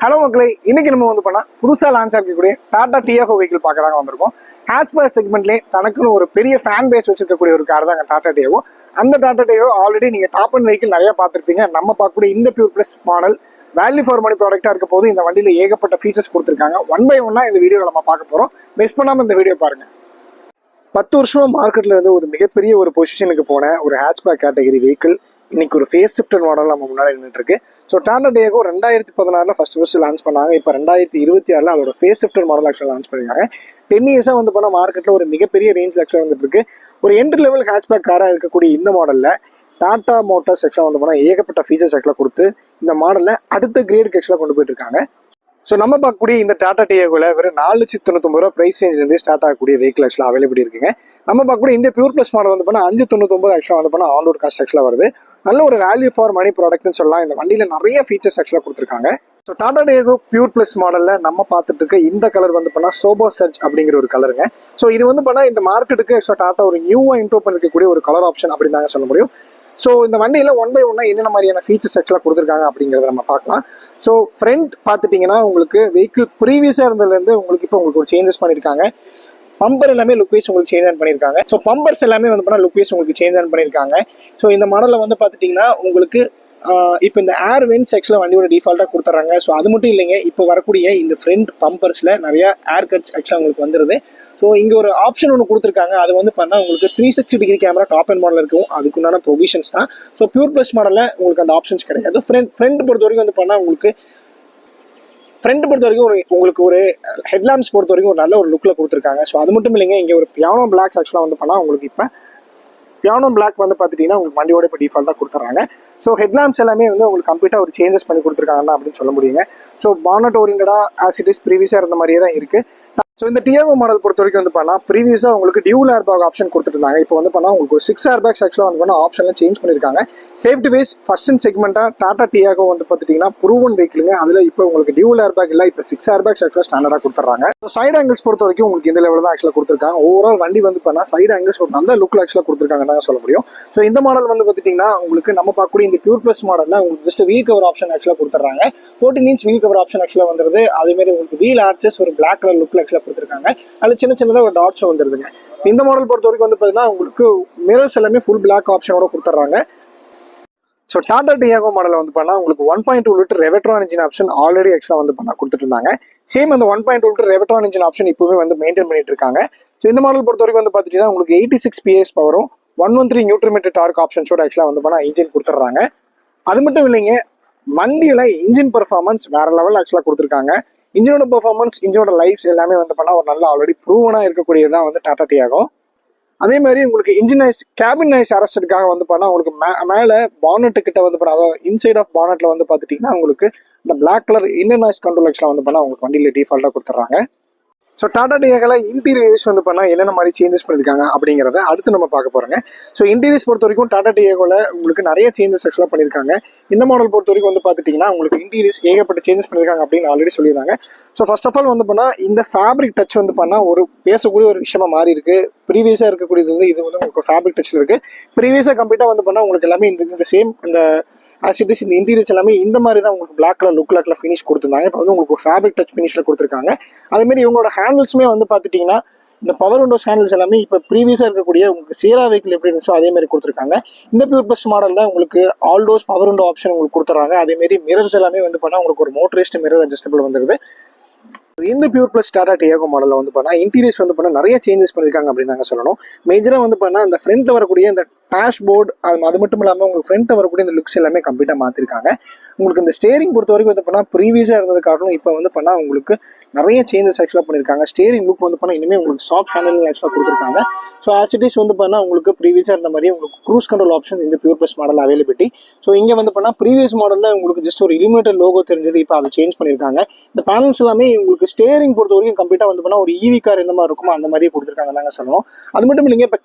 Hello மக்களே, இன்னைக்கு நம்ம வந்து பண்ணால் புதுசாக லான்ச் ஆகக்கூடிய டாடா டியாகோ வெஹிக்கிள் பார்க்கறாங்க வந்திருக்கோம். ஹேட்ச்பேக் செக்மெண்ட்லேயே தனக்குன்னு ஒரு பெரிய ஃபேன் பேஸ் வச்சிருக்கக்கூடிய ஒரு கார் தான் டாடா டியாகோ. அந்த டாடா டியாகோ ஆல்ரெடி நீங்கள் டாப் அண்ட் வெஹிக்கிள் நிறையா பார்த்துருப்பீங்க. நம்ம பார்க்கக்கூடிய இந்த pure plus model value for money ப்ராடக்டாக இருக்க போது இந்த வண்டியில் ஏகப்பட்ட ஃபீச்சர்ஸ் கொடுத்துருக்காங்க. ஒன் பை ஒன்னாக இந்த வீடியோவில் நம்ம பார்க்க போகிறோம். மிஸ் பண்ணாமல் இந்த வீடியோ பாருங்கள். 10 வருஷமா மார்க்கெட்டில் இருந்து ஒரு மிகப்பெரிய ஒரு பொசிஷனுக்கு போன ஒரு ஹேட்ச்பேக் கேட்டகரி வெஹிக்கிள் இன்னைக்கு ஒரு ஃபேஸ் ஷிஃப்டட் மாடல் நம்ம முன்னாடி நின்றுட்டு இருக்கு. So Tata Tiago 2016 first launch பண்ணாங்க. இப்போ 2026 அதோட ஃபேஸ் ஷிஃப்டட் மாடல் ஆக்சுவலாக லான்ச் பண்ணிருக்காங்க. 10 இயர்ஸாக வந்து பண்ணால் மார்க்கெட்டில் ஒரு மிகப்பெரிய ரேஞ்சில் ஆக்சுவலாக வந்துட்டு இருக்கு. ஒரு என்ட்ரி லெவல் ஹேட்ச்பேக் காராக இருக்கக்கூடிய இந்த மாடலில் டாடா மோட்டார்ஸ் ஆக்சுவலாக வந்து பண்ணால் ஏகப்பட்ட ஃபீச்சர்ஸ் ஆக்சுவலாக கொடுத்து இந்த மாடலில் அடுத்த கிரேடுக்கு ஆக்சுவலாக கொண்டு போயிட்டு இருக்காங்க. ஸோ நம்ம பார்க்கக்கூடிய இந்த டாடா டியாகோவில் வெறும் 4,99,000 ப்ரைஸ் ரேஞ்சிலேருந்து ஸ்டார்ட் ஆகக்கூடிய வெஹிக்கிள் ஆக்சுவலாக அவைலபிள் இருக்குங்க. நம்ம பார்க்கக்கூடிய இந்த பியூர் ப்ளஸ் மாடல் வந்து பண்ணால் 5,99 ஆக்சுவலாக வந்து பண்ணால் ஆன் ரோட் காஸ்ட் ஆக்சுவலாக வருது. நல்ல ஒரு வேல்யூ ஃபார் மணி ப்ராடக்ட்னு சொல்லலாம். இந்த வண்டியில் நிறைய ஃபீச்சர்ஸ் ஆக்சுவலாக கொடுத்துருக்காங்க. So Tata Tiago pure plus மாடலில் நம்ம பார்த்துட்டு இருக்க இந்த கலர் வந்து பண்ணால் சோபோ சர்ஜ் அப்படிங்கிற ஒரு கலருங்க. ஸோ இது வந்து பண்ணால் இந்த மார்க்கெட்டுக்கு ஆக்சுவலாக டாடா ஒரு நியூவாக இன்ட்ரோ பண்ணிருக்கக்கூடிய ஒரு கலர் ஆப்ஷன் அப்படின்னு தாங்க சொல்ல முடியும். ஸோ இந்த வண்டியில் ஒன் பை ஒன்னாக என்னென்ன மாதிரியான ஃபீச்சர்ஸ் ஆக்சுவலாக கொடுத்துருக்காங்க அப்படிங்கிறத நம்ம பார்க்கலாம். ஸோ ஃப்ரண்ட் பார்த்துட்டிங்கன்னா உங்களுக்கு வெஹிக்கிள் ப்ரீவியஸாக இருந்ததுலேருந்து உங்களுக்கு இப்போ உங்களுக்கு ஒரு சேஞ்சஸ் பண்ணியிருக்காங்க. பம்பர் எல்லாமே லுக் வைஸ் உங்களுக்கு சேஞ்ச் ஆன் பண்ணியிருக்காங்க. ஸோ பம்பர்ஸ் எல்லாமே வந்து பண்ணால் லுக் வைஸ் உங்களுக்கு சேஞ்ச் ஆன் பண்ணியிருக்காங்க. ஸோ இந்த மாடலில் வந்து பார்த்துட்டிங்கன்னா உங்களுக்கு இப்போ இந்த ஏர் வென்ட்ஸ் ஆக்சுவலாக வண்டியோட டிஃபால்ட்டாக கொடுத்துட்றாங்க. ஸோ அது மட்டும் இல்லைங்க, இப்போ வரக்கூடிய இந்த ஃப்ரண்ட் பம்பர்ஸில் நிறையா ஏர் கட்ஸ் ஆக்சுவலாக உங்களுக்கு வந்துடுது. ஸோ இங்கே ஒரு ஆப்ஷன் ஒன்று கொடுத்துருக்காங்க. அது வந்து பண்ணால் உங்களுக்கு 360 degree camera top and model இருக்கும். அதுக்குண்டான ப்ரொவிஷன்ஸ் தான். ஸோ பியூர் ப்ளஸ் மாடலில் உங்களுக்கு அந்த ஆப்ஷன்ஸ் கிடையாது. ஃப்ரண்ட் பொறுத்த வரைக்கும் வந்து பண்ணால் உங்களுக்கு ஒரு ஹெட்லாம்ப்ஸ் பொறுத்த வரைக்கும் ஒரு நல்ல ஒரு லுக்கில் கொடுத்துருக்காங்க. ஸோ அது மட்டும் இல்லைங்க, இங்கே ஒரு பியானோ பிளாக் ஆக்சுவலாக வந்து பண்ணால் உங்களுக்கு இப்போ பியானோ பிளாக் வந்து பார்த்துட்டிங்கன்னா உங்களுக்கு வண்டியோட இப்போ டிஃபால்ட்டாக கொடுத்துட்றாங்க. ஸோ ஹெட்லாம்ப்ஸ் எல்லாமே வந்து உங்களுக்கு கம்ப்ளீட்டாக ஒரு சேஞ்சஸ் பண்ணி கொடுத்துருக்காங்க அப்படின்னு சொல்ல முடியுங்க. ஸோ பானட் ஓரியன்டாக ஆஸ் இட் இஸ் ப்ரீவியஸாக இருந்த மாதிரியே தான் இருக்குது. ஸோ இந்த டியாகோ மாடல் பொறுத்த வரைக்கும் வந்து பண்ணால் ப்ரீவியஸாக உங்களுக்கு டியூல் ஏர் பேக் ஆப்ஷன் கொடுத்துட்டு இருந்தாங்க. இப்போ வந்து பண்ணால் உங்களுக்கு ஒரு 6 ஏர் பேக்ஸ் ஆக்சுவலாக வந்து பண்ணால் ஆப்ஷனில் சேஞ்ச் பண்ணியிருக்காங்க. சேஃப்டி வைஸ் ஃபர்ஸ்ட் அண்ட் செக்மெண்ட்டாக டாடா டியாகோ வந்து பார்த்துட்டிங்கன்னா ப்ரூவன் வெஹிக்கிளுங்க. அதில் இப்போ உங்களுக்கு டியூல் ஏர் பேக் இல்லை, இப்போ 6 ஏர் பேக்ஸ் ஆக்சுவலாக ஸ்டாண்டர்டாக கொடுத்துட்றாங்க. ஸோ சைட் ஆங்கிள்ஸ் பொறுத்த வரைக்கும் உங்களுக்கு இந்த லெவலில் தான் ஆக்சுவலாக கொடுத்துருக்காங்க. ஓவரால் வண்டி வந்து பண்ணால் சைட் ஆங்கிள்ஸ் ஒரு நல்ல லுக்கில் ஆக்சுவலாக கொடுத்துருக்காங்க தான் சொல்ல முடியும். ஸோ இந்த மாடல் வந்து பார்த்துட்டிங்கன்னா உங்களுக்கு நம்ம பார்க்கக்கூடிய இந்த பியூர் ப்ளஸ் மாடலில் உங்களுக்கு ஜஸ்ட் வீல் கவர் ஆப்ஷன் ஆக்சுவலாக கொடுத்துட்றாங்க. 14 இன்ச் வீல் கவர் ஆப்ஷன் ஆக்சுவலாக வந்துருது. அதேமாதிரி உங்களுக்கு வீல் ஆர்ச்சஸ் ஒரு பிளாக் கலர் லுக்கில் ஆக்சுவலாக கொடுத்துருக்காங்க. அதில் சின்னதாக ஒரு டாட்ஸும் வந்துருதுங்க. இந்த மாடல் பொறுத்த வரைக்கும் வந்து பார்த்தீங்கன்னா உங்களுக்கு மிரர்ஸ் எல்லாமே ஃபுல் பிளாக் ஆப்ஷனோட கொடுத்துட்றாங்க. ஸோ டாடா டியாகோ மாடல் வந்து பண்ணால் உங்களுக்கு 1.2 litre Revotron engine option already ஆக்சுவலாக வந்து பண்ணால் கொடுத்துட்டு இருந்தாங்க. சேம் அந்த 1.2 லிட்டர் ரெவட்ரான் இன்ஜின் ஆப்ஷன் இப்போவே வந்து மெயின்டைன் பண்ணிட்டு இருக்காங்க. ஸோ இந்த மாடல் பொறுத்த வரைக்கும் வந்து பார்த்துட்டீங்கன்னா உங்களுக்கு 86 PS பவரும் 113 நியூட்டன் மீட்டர் டார்க் ஆப்ஷன்ஸோட ஆக்சுவலாக வந்து பண்ணால் இன்ஜின் கொடுத்துட்றாங்க. அது மட்டும் இல்லைங்க, வண்டியில் இன்ஜின் பெர்ஃபார்மன்ஸ் வேற லெவல் ஆக்சுவலாக கொடுத்துருக்காங்க. இன்ஜினோட பெர்ஃபார்மன்ஸ், இன்ஜினோட லைஃப்ஸ் எல்லாமே வந்து பண்ணால் ஒரு நல்ல ஆல்ரெடி ப்ரூவனாக இருக்கக்கூடியதான் வந்து டாடா டியாகோ. அதே மாதிரி உங்களுக்கு இன்ஜின் நாய்ஸ், கேபின் நாய்ஸ் அரெஸ்டுக்காக வந்து பண்ணால் உங்களுக்கு மேலே பானட்டு கிட்ட வந்து பண்ணால், அதாவது இன்சைட் ஆஃப் பானட்டில் வந்து பார்த்துட்டிங்கன்னா உங்களுக்கு இந்த black colour inner noise control ஆக்சுவலாக வந்து பண்ணால் உங்களுக்கு வண்டியில் டிஃபால்ட்டாக கொடுத்துட்றாங்க. ஸோ டாடா டியாகோவில் இன்டீரியர்ஸ் வந்து பண்ணால் என்னென்ன மாதிரி சேஞ்சஸ் பண்ணியிருக்காங்க அப்படிங்கிறத அடுத்து நம்ம பார்க்க போகிறோங்க. ஸோ இன்டீரியர்ஸ் பொறுத்த வரைக்கும் டாடா டியாகோவில் உங்களுக்கு நிறைய சேஞ்சஸ் ஆக்சுவலாக பண்ணியிருக்காங்க. இந்த மாடல் பொறுத்த வரைக்கும் வந்து பார்த்துட்டிங்கன்னா உங்களுக்கு இன்டீரியர்ஸ் ஏகப்பட்ட சேஞ்சஸ் பண்ணியிருக்காங்க அப்படின்னு ஆல்ரெடி சொல்லியிருந்தாங்க. ஸோ ஃபர்ஸ்ட் ஆஃப் ஆல் வந்து பண்ணால் இந்த ஃபேப்ரிக் டச் வந்து பண்ணால் ஒரு பேசக்கூடிய ஒரு விஷயமா மாறி இருக்கு. ப்ரீவியஸாக இருக்கக்கூடியது வந்து இது வந்து உங்களுக்கு ஃபேப்ரிக் டச்சில் இருக்குது. ப்ரீவியஸாக கம்ப்ளீட்டாக வந்து பண்ணால் உங்களுக்கு எல்லாமே இந்த சேம் இந்த ஆஸ் இட் இஸ் இந்த இன்டீரியர்ஸ் எல்லாமே இந்த மாதிரி தான் உங்களுக்கு பிளாக் கலர் லுக்கில் ஃபினிஷ் கொடுத்துருந்தாங்க. இப்போ வந்து உங்களுக்கு ஒரு ஃபேப்ரிக் டச் ஃபினிஷில் கொடுத்துருக்காங்க. அதேமாதிரி இவங்களோட ஹேண்டில்ஸுமே வந்து பார்த்துட்டிங்கன்னா இந்த பவர் விண்டோஸ் ஹேண்டில்ஸ் எல்லாமே இப்போ ப்ரீவியஸாக இருக்கக்கூடிய உங்களுக்கு சேரா வெஹிக்கிள் எப்படி இருந்துச்சோ அதேமாதிரி கொடுத்துருக்காங்க. இந்த பியூர் ப்ளஸ் மாடலில் உங்களுக்கு ஆல்டோஸ் பவர் விண்டோ ஆப்ஷன் உங்களுக்கு கொடுத்துறாங்க. அதேமாதிரி மிரர்ஸ் எல்லாமே வந்து பண்ணால் உங்களுக்கு ஒரு மோட்டரைஸ்ட் மிரர் அட்ஜஸ்டபிள் வந்துருது. இந்த பியூர் ப்ளஸ் டாடா டியாகோ மாடலில் வந்து பண்ணால் இன்டீரியர்ஸ் வந்து பண்ணால் நிறைய சேஞ்சஸ் பண்ணியிருக்காங்க அப்படின்னு நாங்கள் சொல்லணும். மேஜராக வந்து பண்ணால் இந்த ஃப்ரண்ட்டில் வரக்கூடிய இந்த டேஷ்போர்டு அது மட்டும் இல்லாமல் உங்களுக்கு ஃப்ரண்ட்டில் வரக்கூடிய இந்த லுக்ஸ் எல்லாமே கம்ப்ளீட்டாக மாற்றிருக்காங்க. உங்களுக்கு இந்த ஸ்டேரிங் பொறுத்த வரைக்கும் வந்து பண்ணால் ப்ரீவியஸாக இருந்தது காரணம் இப்போ வந்து பண்ணால் உங்களுக்கு நிறைய சேஞ்சஸ் ஆக்சுவலாக பண்ணியிருக்காங்க. ஸ்டேரிங் லுக் வந்து பண்ணால் இனிமேல் உங்களுக்கு சாஃப்ட் ஹேண்டில் ஆக்சுவலாக கொடுத்துருக்காங்க. ஸோ ஆஸ் இட் இஸ் வந்து பண்ணால் உங்களுக்கு ப்ரீவியஸாக இருந்த மாதிரி உங்களுக்கு க்ரூஸ் கண்ட்ரோல் ஆப்ஷன் இந்த pure plus model availability. So இங்கே வந்து பண்ணால் ப்ரீவியஸ் மாடலில் உங்களுக்கு ஜஸ்ட் ஒரு இலிமிட்டட் லோகோ தெரிஞ்சது, இப்போ அதை சேஞ்ச் பண்ணியிருக்காங்க. இந்த பேனல்ஸ் எல்லாமே உங்களுக்கு ஸ்டேரிங் பொறுத்த வரைக்கும் கம்ப்ளீட்டாக வந்து பண்ணால் ஒரு ஈவி கார் எந்த மாதிரி இருக்குமோ அந்த மாதிரியே கொடுத்துருக்காங்க தாங்க சொல்லணும். அது மட்டும் இல்லைங்க, இப்போ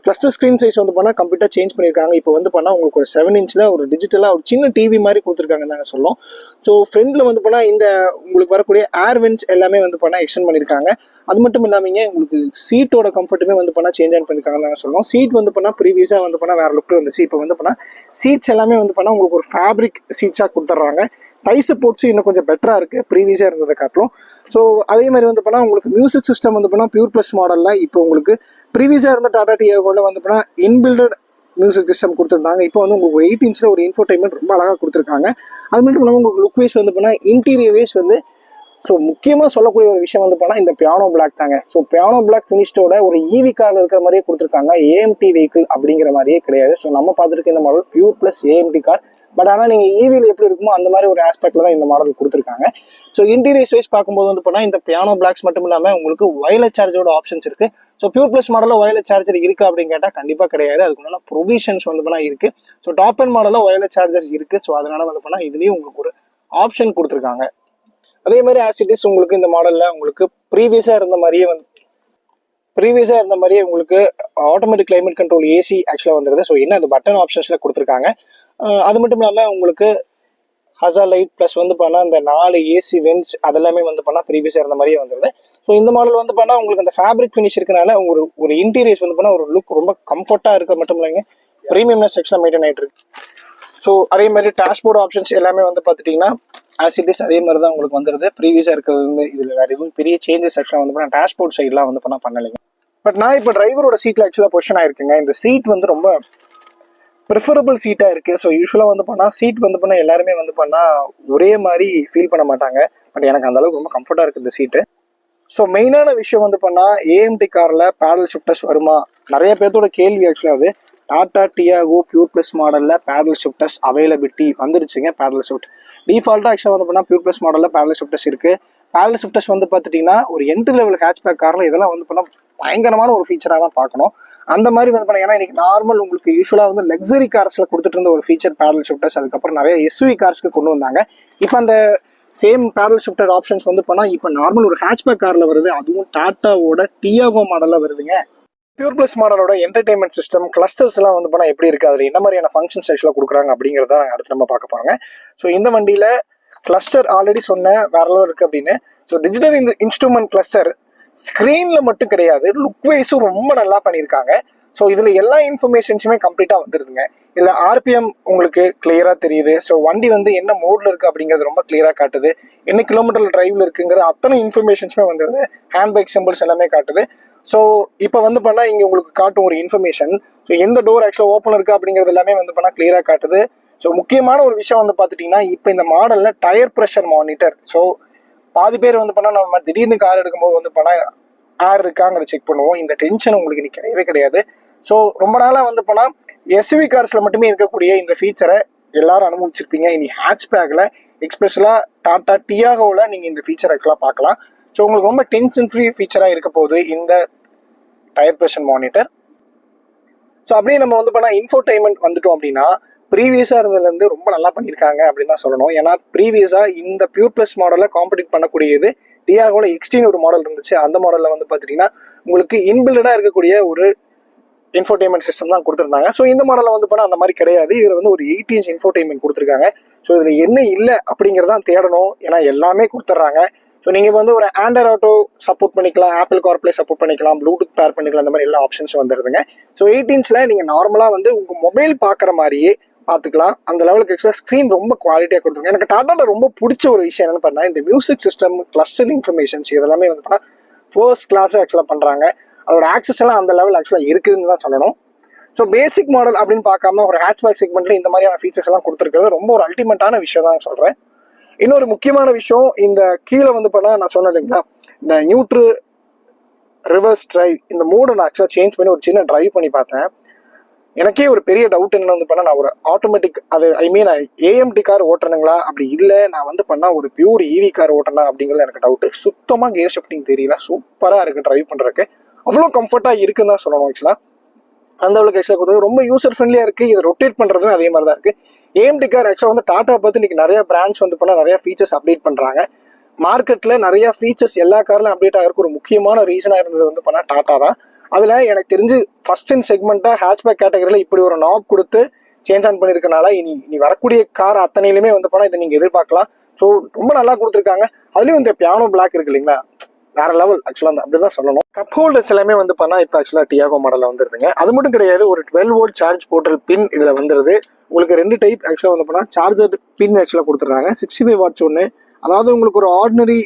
கிளஸ்டர் ஸ்க்ரீன் சைஸ் வந்து பண்ணால் கம்ப்ளீட்டாக சேஞ்ச் பண்ணியிருக்காங்க. இப்போ வந்து பண்ணால் உங்களுக்கு ஒரு 7 இன்ச்சில் ஒரு டிஜிட்டலாக ஒரு சின்ன டிவி மாதிரி கொடுத்துருக்காங்க தாங்க சொல்லணும். ஸோ ஃப்ரண்டில் வந்து பண்ணால் இந்த உங்களுக்கு வரக்கூடிய ஏர் வென்ட்ஸ் எல்லாமே வந்து பண்ணால் எக்ஸ்டெண்ட் பண்ணியிருக்காங்க. அது மட்டும் இல்லாமல் உங்களுக்கு சீட்டோட கம்ஃபர்ட்டுமே வந்து பண்ணால் சேஞ்ச் ஆன் பண்ணியிருக்காங்கன்னு தான் சொல்லணும். சீட் வந்து பண்ணால் ப்ரீவியஸாக வந்து பண்ணால் வேறு லுக்கில் இருந்துச்சு. இப்போ வந்து பண்ணால் சீட்ஸ் எல்லாமே வந்து பண்ணால் உங்களுக்கு ஒரு ஃபேப்ரிக் சீட்ஸாக கொடுத்துட்றாங்க. டை சப்போர்ட்ஸும் இன்னும் கொஞ்சம் பெட்டராக இருக்குது ப்ரீவியஸாக இருந்ததை காட்டிலும். ஸோ அதே மாதிரி வந்து பண்ணால் உங்களுக்கு மியூசிக் சிஸ்டம் வந்து பண்ணால் பியூர் ப்ளஸ் மாடலில் இப்போ உங்களுக்கு ப்ரீவியஸாக இருந்த டாடா டியாகோவில் வந்து பண்ணால் இன்பில்டட் மியூசிக் சிஸ்டம் கொடுத்துருந்தாங்க. இப்போ வந்து உங்களுக்கு ஒரு 8 இன்ச்சில் ஒரு இன்ஃபோடைன்மெண்ட் ரொம்ப அழகாக கொடுத்துருக்காங்க. அது மட்டும் இல்லாமல் உங்களுக்கு லுக் வைஸ் வந்து பண்ணால் இன்டீரியர் வைஸ் வந்து ஸோ முக்கியமாக சொல்லக்கூடிய ஒரு விஷயம் வந்து பண்ணால் இந்த பியானோ பிளாக் தாங்க. ஸோ பியானோ பிளாக் ஃபினிஷ்டோட ஒரு ஈவி காரில் இருக்கிற மாதிரியே கொடுத்துருக்காங்க. ஏஎம்டி வெஹிக்கிள் அப்படிங்கிற மாதிரியே கிடையாது. ஸோ நம்ம பார்த்துருக்க இந்த model pure plus AMT car. But ஆனால் நீங்கள் ஈவியில் எப்படி இருக்குமோ அந்த மாதிரி ஒரு ஆஸ்பெக்டில் தான் இந்த மாடல் கொடுத்துருக்காங்க. ஸோ இன்டீரியர்ஸ் வைஸ் பார்க்கும்போது வந்து பண்ணால் இந்த பியானோ பிளாக்ஸ் மட்டும் இல்லாமல் உங்களுக்கு வயர்லெஸ் சார்ஜரோட ஆப்ஷன்ஸ் இருக்குது. ஸோ பியூர் ப்ளஸ் மாடலில் வயர்லெஸ் சார்ஜர் இருக்குது அப்படின்னு கேட்டால் கண்டிப்பாக கிடையாது. அதுக்குள்ள ப்ரொவிஷன்ஸ் வந்து பண்ணால் இருக்குது. ஸோ டாப் அண்ட் மாடலில் வயர்லெஸ் சார்ஜர்ஸ் இருக்குது. ஸோ அதனால வந்து பண்ணால் இதுலேயும் உங்களுக்கு ஒரு ஆப்ஷன் கொடுத்துருக்காங்க. அதே மாதிரி ஆஸ் இட் இஸ் உங்களுக்கு இந்த மாடலில் உங்களுக்கு ப்ரீவியஸாக இருந்த மாதிரியே உங்களுக்கு ஆட்டோமேட்டிக் கிளைமேட் கண்ட்ரோல் ஏசி ஆக்சுவலாக வந்துடுது. ஸோ என்ன அந்த பட்டன் ஆப்ஷன்ஸில் கொடுத்துருக்காங்க. அது மட்டும் இல்லாமல் உங்களுக்கு ஹசா லைட் ப்ளஸ் வந்து பண்ணால் இந்த 4 ஏசி வென்ட்ஸ் அதெல்லாமே வந்து பண்ணால் ப்ரீவியஸாக இருந்த மாதிரியே வந்துடுது. ஸோ இந்த மாடல் வந்து பண்ணால் உங்களுக்கு அந்த ஃபேப்ரிக் ஃபினிஷ் இருக்கனால ஒரு இன்டீரியர்ஸ் வந்து பண்ணால் ஒரு லுக் ரொம்ப கம்ஃபர்ட்டாக இருக்க மட்டும் இல்லைங்க, ப்ரீமியம்னஸ் செக்ஷனில் மெயின்டைன் ஆகிட்டு இருக்கு. ஸோ அதே மாதிரி டேஷ்போர்ட் ஆப்ஷன்ஸ் எல்லாமே வந்து பார்த்துட்டிங்கன்னா ஆஸ் இட் இஸ் அதே மாதிரி தான் உங்களுக்கு வந்துடுது. ப்ரீவியஸாக இருக்கிறது வந்து இதில் வேறு எதுவும் பெரிய சேஞ்சஸ் ஆக்சுவலாக வந்து பண்ணால் டேஷ்போர்ட் சைட்லாம் வந்து பண்ணலைங்க. பட் நான் இப்போ டிரைவரோட சீட்டில் ஆக்சுவலாக பொசிஷன் ஆயிருக்குங்க. இந்த சீட் வந்து ரொம்ப ப்ரிஃபரபிள் சீட்டாக இருக்குது. ஸோ யூஸ்வலாக வந்து பண்ணால் சீட் வந்து பண்ணால் எல்லாருமே வந்து பண்ணால் ஒரே மாதிரி ஃபீல் பண்ண மாட்டாங்க. பட் எனக்கு அந்தளவுக்கு ரொம்ப கம்ஃபர்ட்டாக இருக்குது இந்த சீட்டு. ஸோ மெயினான விஷயம் வந்து பண்ணால் ஏஎம்டி காரில் பேடல் ஷிஃப்டர்ஸ் வருமா, நிறைய பேர்த்தோட கேள்வி ஆக்சுவலாக அது. டாடா டியாகோ பியூர் ப்ளஸ் மாடலில் பேடல் ஷிஃப்டர்ஸ் அவைலபிலிட்டி வந்துருச்சுங்க. பேடல் ஷிஃப்ட் டிஃபால்ட்டாக ஆக்சுவலாக வந்து பண்ணால் பியூர் ப்ளஸ் மாடலில் பேடல் ஷிஃப்டர்ஸ் இருக்குது. பேடல் ஷிஃப்டர்ஸ் வந்து பார்த்துட்டிங்கன்னா ஒரு என்ட்ரி லெவல் ஹேட்ச்பேக் காரில் இதெல்லாம் வந்து பண்ணால் பயங்கரமான ஒரு ஃபீச்சராக தான் பார்க்கணும். அந்த மாதிரி வந்து பண்ண ஏன்னா இன்னைக்கு நார்மல் உங்களுக்கு யூஸ்வலாக வந்து லக்ஸரி கார்ஸில் கொடுத்துட்டு இருந்த ஒரு ஃபீச்சர் பேடல் ஷிஃப்டர்ஸ், அதுக்கப்புறம் நிறைய எஸ்யூவி கார்ஸ்க்கு கொண்டு வந்தாங்க. இப்போ அந்த சேம் பேடல் ஷிஃப்டர் ஆப்ஷன்ஸ் வந்து பண்ணால் இப்போ நார்மல் ஒரு ஹேட்ச்பேக் காரில் வருது. அதுவும் டாட்டாவோட டியாகோ மாடலில் வருதுங்க. பியூர் ப்ளஸ் மாடலோட என்டர்டைன்மெண்ட் சிஸ்டம் கிளஸ்டர்ஸ் எல்லாம் வந்து பண்ணால் எப்படி இருக்குது, அதில் என்ன மாதிரியான ஃபங்க்ஷன்ஸ் ஆக்சுவலாக கொடுக்குறாங்க அப்படிங்கிறத அடுத்து நம்ம பார்க்க போகிறாங்க. ஸோ இந்த வண்டியில் கிளஸ்டர் ஆல்ரெடி சொன்னேன் வேற அளவு இருக்குது அப்படின்னு. ஸோ டிஜிட்டல் இன்ஸ்ட்ருமெண்ட் கிளஸ்டர் ஸ்க்ரீனில் மட்டும் கிடையாது, லுக் வைஸும் ரொம்ப நல்லா பண்ணியிருக்காங்க. ஸோ இதில் எல்லா இன்ஃபர்மேஷன்ஸுமே கம்ப்ளீட்டாக வந்துடுதுங்க. இதில் ஆர்பிஎம் உங்களுக்கு கிளியராக தெரியுது. ஸோ வண்டி வந்து என்ன மோடில் இருக்குது அப்படிங்கிறது ரொம்ப கிளியராக காட்டுது. என்ன கிலோமீட்டர் டிரைவில் இருக்குங்கிற அத்தனை இன்ஃபர்மேஷன்ஸுமே வந்துடுது. ஹேண்ட் பைக் சிம்பிள்ஸ் எல்லாமே காட்டுது. ஸோ இப்போ வந்து பண்ணால் இங்கே உங்களுக்கு காட்டும் ஒரு இன்ஃபர்மேஷன். ஸோ எந்த டோர் ஆக்சுவலாக ஓப்பன் இருக்குது அப்படிங்கிறது எல்லாமே வந்து பண்ணால் கிளியராக காட்டுது. ஸோ முக்கியமான ஒரு விஷயம் வந்து பார்த்துட்டிங்கன்னா இப்போ இந்த மாடலில் டயர் ப்ரெஷர் மானிட்டர். ஸோ பாதி பேர் வந்து பண்ணால் நம்ம திடீர்னு கார் எடுக்கும்போது வந்து பண்ணால் ஏர் இருக்காங்கிறத செக் பண்ணுவோம். இந்த டென்ஷன் உங்களுக்கு இன்னைக்கு கிடையவே கிடையாது. ஸோ ரொம்ப நாளாக வந்து பண்ணால் எஸ்யூவி கார்ஸில் மட்டுமே இருக்கக்கூடிய இந்த ஃபீச்சரை எல்லாரும் அனுபவிச்சிருப்பீங்க. இனி ஹேட்ச்பேக்கில் எக்ஸ்பெஷலாக டாடா டியாகோவில் நீங்கள் இந்த ஃபீச்சர் ஆக்சுவலாக பார்க்கலாம். ஸோ உங்களுக்கு ரொம்ப டென்ஷன் ஃப்ரீ ஃபீச்சராக இருக்க போகுது இந்த டயர் ப்ரெஷர் மானிட்டர். ஸோ அப்படியே நம்ம வந்து பண்ணால் இன்ஃபோடைன்மெண்ட் வந்துட்டோம் அப்படின்னா ப்ரீவியஸாக இருந்ததுலேருந்து ரொம்ப நல்லா பண்ணியிருக்காங்க அப்படின்னு தான் சொல்லணும். ஏன்னா ப்ரீவியஸாக இந்த பியூர் ப்ளஸ் மாடலில் காம்படிட் பண்ணக்கூடியது டியாகோவில் எக்ஸ்ட்ரீம் ஒரு மாடல் இருந்துச்சு. அந்த மாடலில் வந்து பார்த்துட்டிங்கன்னா உங்களுக்கு இன்பில்டாக இருக்கக்கூடிய ஒரு இன்ஃபோடைன்மெண்ட் சிஸ்டம் தான் கொடுத்துருந்தாங்க. ஸோ இந்த மாடலில் வந்து பண்ணால் அந்த மாதிரி கிடையாது. இதில் வந்து ஒரு 8 இன்ச் இன்ஃபோடைன்மெண்ட் கொடுத்துருக்காங்க. ஸோ இதில் என்ன இல்லை அப்படிங்கிறதான் தேடணும். ஏன்னா எல்லாமே கொடுத்துட்றாங்க. ஸோ நீங்கள் வந்து ஒரு ஆண்ட்ராய்ட் ஆட்டோ சப்போர்ட் பண்ணிக்கலாம், ஆப்பிள் கார்ப்ளே சப்போர்ட் பண்ணிக்கலாம், ப்ளூடூத் பேர் பண்ணிக்கலாம், அந்த மாதிரி எல்லா ஆப்ஷன்ஸும் வந்துடுதுங்க. ஸோ 8 இன்ச்சில் நீங்கள் நார்மலாக வந்து உங்கள் மொபைல் பார்க்குற மாதிரியே பார்த்துக்கலாம். அந்த லெவலுக்கு எக்ஸ்ட்ரா ஸ்க்ரீன் ரொம்ப குவாலிட்டியாக கொடுத்துருங்க. எனக்கு டாட்டாவில் ரொம்ப பிடிச்ச ஒரு விஷயம் என்னென்னு பண்ணால் இந்த மியூசிக் சிஸ்டம் கிளஸ்டர் இன்ஃபர்மேஷன்ஸ் இதெல்லாமே வந்து பண்ணால் ஃபர்ஸ்ட் கிளாஸாக ஆக்சுவலாக பண்ணுறாங்க. அதோட ஆக்சஸ் எல்லாம் அந்த லெவல் ஆக்சுவலாக இருக்குதுன்னு தான் சொல்லணும். ஸோ பேசிக் மாடல் அப்படின்னு பார்க்காம ஒரு ஹேட்ச்பேக் செக்மெண்ட்டில் இந்த மாதிரியான ஃபீச்சர்ஸ் எல்லாம் கொடுத்துருக்கிறது ரொம்ப ஒரு அல்டிமேட்டான விஷயம் தான் சொல்கிறேன். இன்னொரு முக்கியமான விஷயம், இந்த கீழே வந்து பண்ணால் நான் சொன்னேன் இல்லைங்களா, இந்த நியூட்ரு ரிவர்ஸ் டிரைவ் இந்த மோடை நான் ஆக்சுவலாக சேஞ்ச் பண்ணி ஒரு சின்ன டிரைவ் பண்ணி பார்த்தேன். எனக்கே ஒரு பெரிய டவுட் என்ன வந்து பண்ணால் நான் ஒரு ஆட்டோமேட்டிக் அது ஏஎம்டி கார் ஓட்டுறனுங்களா, அப்படி இல்லை நான் வந்து பண்ணால் ஒரு பியூர் ஈவி கார் ஓட்டணும் அப்படிங்கிறது எனக்கு டவுட்டு. சுத்தமாக கியர் ஷிஃப்டிங் தெரியல, சூப்பராக இருக்குது ட்ரைவ் பண்ணுறதுக்கு, அவ்வளோ கம்ஃபர்ட்டாக இருக்குன்னு தான் சொல்லணும். ஆக்சுவலாக அந்த அளவுக்கு எக்ஸ்ட்ரா கொடுத்தது ரொம்ப யூசர் ஃப்ரெண்ட்லியாக இருக்குது. இதை ரொட்டேட் பண்ணுறதுமே அதே மாதிரி தான் இருக்குது. ஏஎம்டி கார் ஆக்சுவலாக வந்து டாட்டா பார்த்து இன்றைக்கி நிறைய பிராண்ட்ஸ் வந்து பண்ணால் நிறைய ஃபீச்சர்ஸ் அப்டேட் பண்ணுறாங்க. மார்க்கெட்டில் நிறைய ஃபீச்சர்ஸ் எல்லா கார்லையும் அப்டேட் ஆகிறதுக்கு ஒரு முக்கியமான ரீசனாக இருந்தது வந்து பண்ணால் டாட்டா தான். அதில் எனக்கு தெரிஞ்சு ஃபர்ஸ்ட் இன் செக்மெண்ட்டாக ஹேட்ச்பேக் கேட்டகரியில் இப்படி ஒரு நாப் கொடுத்து சேஞ்ச் ஆன் பண்ணியிருக்கனால இனி வரக்கூடிய கார் அத்தனையிலுமே வந்து பண்ணால் இதை நீங்கள் எதிர்பார்க்கலாம். ஸோ ரொம்ப நல்லா கொடுத்துருக்காங்க. அதுலேயும் இந்த பியானோ பிளாக் இருக்கு இல்லைங்களா, வேற லெவல் ஆக்சுவலாக அந்த அப்படிதான் சொல்லணும். கப் ஹோல்டர்ஸ் எல்லாமே வந்து பண்ணா இப்போ ஆக்சுவலாக டியாகோ மாடலில் வந்துருதுங்க. அது மட்டும் கிடையாது, ஒரு 12 வோல்ட் சார்ஜ் போர்ட்டல் பின் இதில் வந்துருது. உங்களுக்கு 2 டைப் ஆக்சுவலாக வந்து பண்ணால் சார்ஜர் பின் ஆக்சுவலாக கொடுத்துட்றாங்க. 65 வாட்ஸ் ஒன்று, அதாவது உங்களுக்கு ஒரு ஆர்டினரி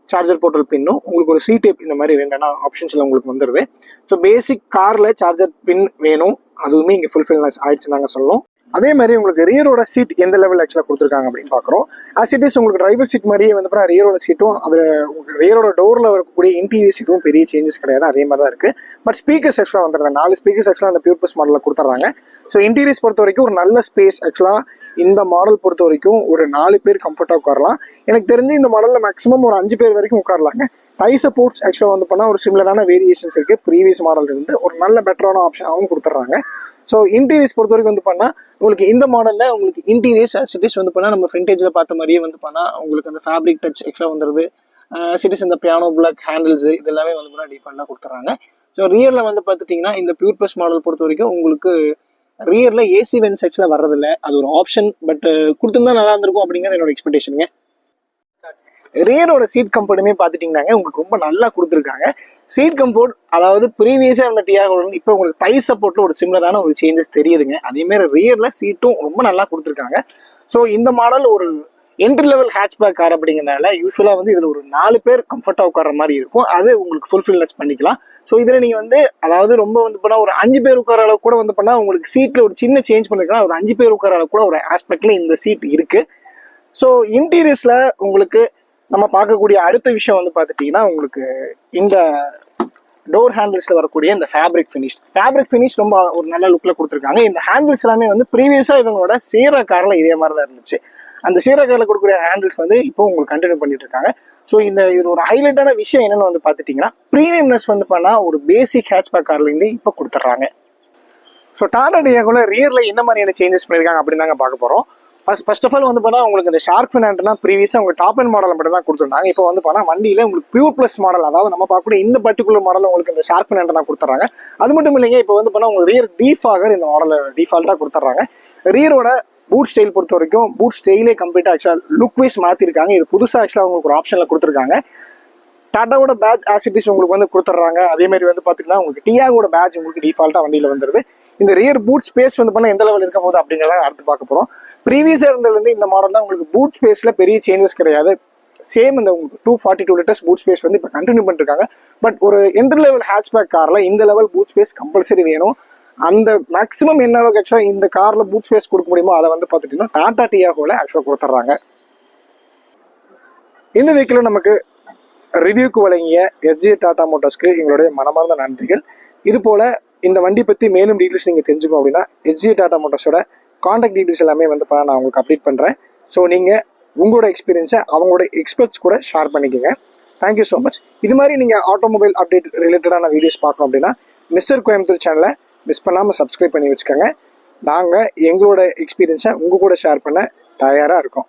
சார்ஜர் போர்ட்டல் பின்னும் உங்களுக்கு ஒரு சி டைப், இந்த மாதிரி 2 ஆப்ஷன்ஸில் உங்களுக்கு வந்துடுது. ஸோ பேசிக் காரில் சார்ஜர் பின் வேணும், அதுவுமே இங்கே ஃபுல்ஃபில் ஆயிடுச்சு நாங்கள் சொல்லணும். அதே மாதிரி உங்களுக்கு ரியரோட சீட் எந்த லெவல் ஆக்சுவலாக கொடுத்துருக்காங்க அப்படின்னு பார்க்குறோம். ஆஸ் இட் இஸ் உங்களுக்கு டிரைவர் சீட் மாதிரியே வந்து பார்த்தா ரியரோட சீட்டும் அதில் உங்களுக்கு ரியரோட டோரில் வரக்கூடிய இன்டீரியர்ஸ் இதுவும் பெரிய சேஞ்சஸ் கிடையாது, அதே மாதிரி தான் இருக்குது. பட் ஸ்பீக்கர்ஸ் ஆக்சுவலாக வந்துடுது, 4 ஸ்பீக்கர்ஸ் ஆக்சுவலாக அந்த பியூர் ப்ளஸ் மாடலில் கொடுத்துட்றாங்க. ஸோ இன்டீரியர்ஸ் பொறுத்த வரைக்கும் ஒரு நல்ல ஸ்பேஸ் ஆக்சுவலாக இந்த மாடல் பொறுத்த வரைக்கும் ஒரு 4 பேர் கம்ஃபர்ட்டாக உட்காரலாம். எனக்கு தெரிஞ்சு இந்த மாடலில் மேக்ஸிமம் ஒரு 5 பேர் வரைக்கும் உட்காரலாங்க. டை சப்போர்ட்ஸ் ஆக்சுவலாக வந்து பண்ணால் ஒரு சிமிலரான வேரியேஷன்ஸ் இருக்குது. ப்ரீவியஸ் மாடல் இருந்து ஒரு நல்ல பெட்டரான ஆப்ஷனாகவும் கொடுத்துட்றாங்க. ஸோ இன்டீரியர்ஸ் பொறுத்த வரைக்கும் வந்து பண்ணால் உங்களுக்கு இந்த மாடலில் உங்களுக்கு இன்டீரியர்ஸ் சிட்டிஸ் வந்து பண்ணால் நம்ம ஃப்ரண்டேஜில் பார்த்த மாதிரியே வந்து பண்ணால் உங்களுக்கு அந்த ஃபேப்ரிக் டச் எக்ஸ்ட்ரா வந்துடுது. சிட்டிஸ் இந்த பியானோ பிளாக் ஹேண்டில்ஸ் இது எல்லாமே வந்து பண்ணால் டிஃபால்ட்டாக கொடுத்துட்றாங்க. ஸோ ரியரில் வந்து பார்த்துட்டிங்கன்னா இந்த பியூர் ப்ளஸ் மாடல் பொறுத்த வரைக்கும் உங்களுக்கு ரியரில் ஏசி வென்ட் செக்ஸில் வர்றதில்ல, அது ஒரு ஆப்ஷன். பட் கொடுத்துருந்தா நல்லா இருந்திருக்கும் அப்படிங்கிறது என்னோட எக்ஸ்பெக்டேஷனுங்க. ரியரோட சீட் கம்ஃபர்ட்டுமே பார்த்துட்டிங்கன்னாங்க உங்களுக்கு ரொம்ப நல்லா கொடுத்துருக்காங்க. சீட் கம்ஃபர்ட் அதாவது ப்ரீவியஸாக இருந்த டியாகோ வந்து இப்போ உங்களுக்கு தை சப்போர்ட்டில் ஒரு சிமிலரான ஒரு சேஞ்சஸ் தெரியுதுங்க. அதேமாதிரி ரியரில் சீட்டும் ரொம்ப நல்லா கொடுத்துருக்காங்க. ஸோ இந்த மாடல் ஒரு என்ட்ரி லெவல் ஹேட்ச்பேக் கார் அப்படிங்கிறனால யூஸ்வலாக வந்து இதில் ஒரு 4 பேர் கம்ஃபர்ட்டாக உட்கார மாதிரி இருக்கும், அது உங்களுக்கு ஃபுல்ஃபில்னஸ் பண்ணிக்கலாம். ஸோ இதில் நீங்கள் வந்து அதாவது ரொம்ப வந்து பண்ணால் ஒரு 5 பேர் உட்கார அளவு கூட வந்து பண்ணால் உங்களுக்கு சீட்டில் ஒரு சின்ன சேஞ்ச் பண்ணிக்கலாம். ஒரு 5 பேர் உட்கார அளவு கூட ஒரு ஆஸ்பெக்டில் இந்த சீட் இருக்குது. ஸோ இன்டீரியர்ஸில் உங்களுக்கு நம்ம பார்க்கக்கூடிய அடுத்த விஷயம் வந்து பார்த்துட்டிங்கன்னா உங்களுக்கு இந்த டோர் ஹேண்டில்ஸில் வரக்கூடிய இந்த ஃபேப்ரிக் ஃபினிஷ் ரொம்ப ஒரு நல்ல லுக்கில் கொடுத்துருக்காங்க. இந்த ஹேண்டில்ஸ் எல்லாமே வந்து ப்ரீவியஸாக இவங்களோட சீரா காரில் இதே மாதிரி தான் இருந்துச்சு. அந்த சீரா காரில் கொடுக்கக்கூடிய ஹேண்டில்ஸ் வந்து இப்போ உங்களுக்கு கண்டினியூ பண்ணிட்டு இருக்காங்க. ஸோ இது ஒரு ஹைலைட்டான விஷயம் என்னென்னு வந்து பார்த்துட்டிங்கன்னா ப்ரீமியம்னஸ் வந்து பண்ணால் ஒரு பேசிக் ஹேட்ச்பேக் கார்லேருந்து இப்போ கொடுத்துட்றாங்க. ஸோ டாடா டியாகோல ரியரில் என்ன மாதிரியான சேஞ்சஸ் பண்ணியிருக்காங்க அப்படின்னு தாங்க பார்க்க போகிறோம். ஃபர்ஸ்ட் ஆஃப் ஆல் வந்து பார்த்தா உங்களுக்கு இந்த ஷார்க் ஃபின் ஆண்டனா ப்ரீவியஸாக உங்களுக்கு டாப் அண்ட் மாடல் மட்டும் தான் கொடுத்துருந்தாங்க. இப்போ வந்து பார்த்தா வண்டியில் உங்களுக்கு பியூர் ப்ளஸ் மாடல், அதாவது நம்ம பார்க்கக்கூடிய இந்த பர்டிகுலர் மாடல் உங்களுக்கு இந்த ஷார்க் ஃபின் ஆண்டனா கொடுத்துறாங்க. அது மட்டும் இல்லைங்க, இப்போ வந்து பார்த்தா உங்களுக்கு ரியர் டீஃபாகர் இந்த மாடலில் டிஃபால்ட்டாக கொடுத்துட்றாங்க. ரியரோட பூட் ஸ்டைல் பொறுத்த வரைக்கும் பூட் ஸ்டைலே கம்ப்ளீட்டாக ஆக்சுவலாக லுக் வைஸ் மாற்றிருக்காங்க. இது புதுசாக ஆக்சுவலாக உங்களுக்கு ஒரு ஆப்ஷனில் கொடுத்துருக்காங்க. டாட்டாவோட பேட்ச் ஆசிட்டிஸ் உங்களுக்கு வந்து கொடுத்துட்றாங்க. அதேமாதிரி வந்து பார்த்தீங்கன்னா உங்களுக்கு டியாகோட பேட்ச் உங்களுக்கு டிஃபால்ட்டாக வண்டியில் வந்துடுது. இந்த ரியர் பூட் ஸ்பேஸ் வந்து பண்ணால் எந்த லெவல் இருக்க போது அப்படிங்கிறத அடுத்து பார்க்க போகிறோம். ப்ரீவியஸாக இருந்ததுலேருந்து இந்த மாடல் தான் உங்களுக்கு பூட் ஸ்பேஸில் பெரிய சேஞ்சஸ் கிடையாது. சேம் இந்த உங்களுக்கு 242 லிட்டர்ஸ் பூட் ஸ்பேஸ் வந்து இப்போ கண்டினியூ பண்ணிருக்காங்க. பட் ஒரு என்ட்ரி லெவல் ஹேட்ச்பேக் காரில் இந்த லெவல் பூட் ஸ்பேஸ் கம்பல்சரி வேணும். அந்த மேக்ஸிமம் என்ன அளவுக்கு ஆக்சுவலாக இந்த காரில் பூட் ஸ்பேஸ் கொடுக்க முடியுமோ அதை வந்து பார்த்துட்டிங்கன்னா டாடா டியாகோவில் ஆக்சுவலாக கொடுத்துட்றாங்க. இந்த வெஹிக்கிள் நமக்கு ரிவ்யூக்கு வழங்கிய எஸ்ஜே டாடா மோட்டார்ஸ்க்கு எங்களுடைய மனமார்ந்த நன்றிகள். இது போல் இந்த வண்டி பற்றி மேலும் டீட்டெயில்ஸ் நீங்கள் தெரிஞ்சுக்கணும் அப்படின்னா எஸ்ஜே டாடா மோட்டார்ஸோட காண்டாக்ட் டீட்டெயில்ஸ் எல்லாமே வந்து நான் உங்களுக்கு அப்டேட் பண்ணுறேன். ஸோ நீங்கள் உங்களோட எக்ஸ்பீரியன்ஸை அவங்களோட எக்ஸ்பர்ட்ஸ் கூட ஷேர் பண்ணிக்கோங்க. Thank you so much. இது மாதிரி நீங்கள் ஆட்டோமொபைல் அப்டேட் ரிலேட்டடான வீடியோஸ் பார்க்கணும் அப்படின்னா மிஸ்டர் கோயம்புத்தூர் சேனலை மிஸ் பண்ணாமல் சப்ஸ்கிரைப் பண்ணி வச்சுக்கோங்க. நாங்கள் எங்களோட எக்ஸ்பீரியன்ஸை உங்கள் கூட ஷேர் பண்ண தயாராக இருக்கோம்.